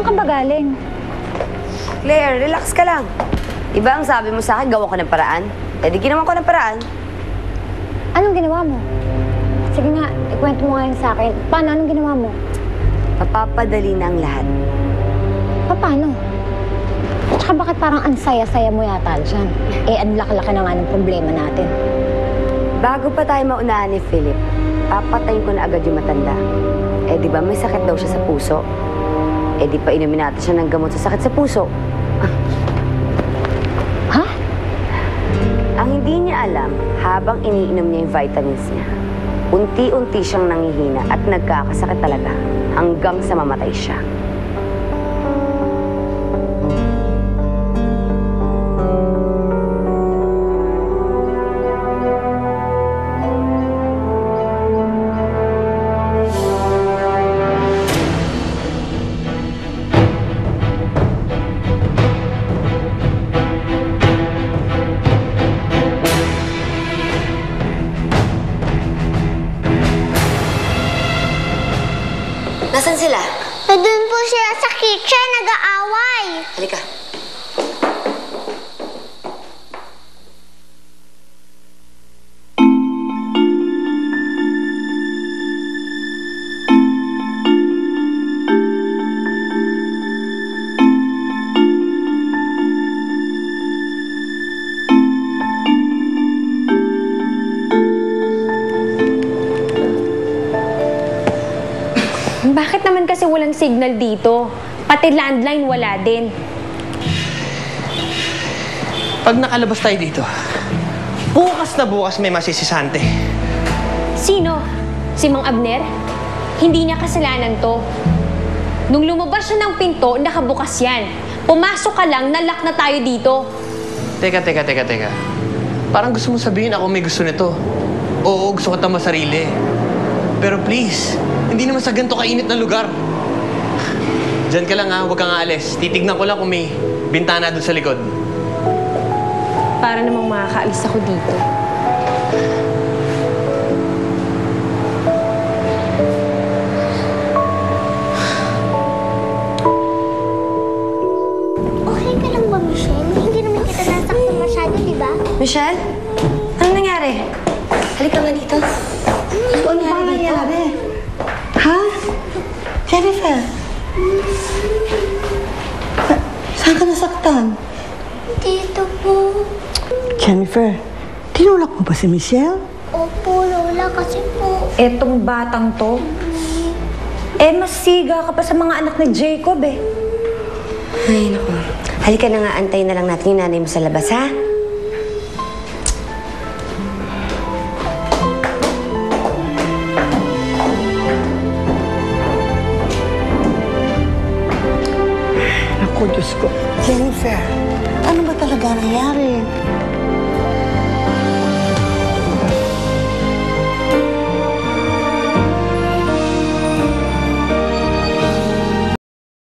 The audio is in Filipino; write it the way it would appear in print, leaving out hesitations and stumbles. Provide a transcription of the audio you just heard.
Saan ka ba galing? Claire, relax ka lang. Diba ang sabi mo sa akin, gawa ko ng paraan? Eh, di ginawa ko ng paraan. Anong ginawa mo? Sige nga, ikwento mo ngayon sa akin. Paano? Anong ginawa mo? Mapapadali na ang lahat. Paano? Tsaka bakit parang ang saya-saya mo yata dyan? Eh, ang laki-laki na nga ng problema natin. Bago pa tayo maunahan ni Philip, papatayin ko na agad yung matanda. Eh, di ba may sakit daw siya sa puso? Eh, di pa inumin natin siya ng gamot sa sakit sa puso. Ha? Ang hindi niya alam, habang iniinom niya yung vitamins niya, unti-unti siyang nangihina at nagkakasakit talaga hanggang sa mamatay siya. Nasaan sila? Nandun po sila sa kitchen, nag-aaway. Halika. Bakit naman kasi walang signal dito? Pati landline wala din. Pag nakalabas tayo dito, bukas na bukas may masisisante. Sino? Si Mang Abner? Hindi niya kasalanan to. Nung lumabas siya ng pinto, nakabukas yan. Pumasok ka lang, nalock na tayo dito. Teka. Parang gusto mo sabihin ako may gusto nito. Oo, gusto ko tama sarili. Pero please, hindi naman sa ganito kainit na lugar. Diyan ka lang ha, huwag kang aalis. Titignan ko lang kung may bintana doon sa likod. Para namang makakaalis ako dito. Okay ka lang ba, Michelle? Hindi naman kita nasaktan masyado, di ba? Michelle? Anong nangyari? Halika nga dito. Ano ba nangyari? Ha? Jennifer? Saan ka nasaktan? Dito po. Jennifer, tinulak mo ba si Michelle? Opo, Lola, kasi po. Etong batang to, mas siga ka pa sa mga anak ni Jacob eh. Ay, naku. Halika na nga, antayin na lang natin yung nanay mo sa labas, ha? Naku, Diyos ko. Jennifer, ano ba talaga nangyari?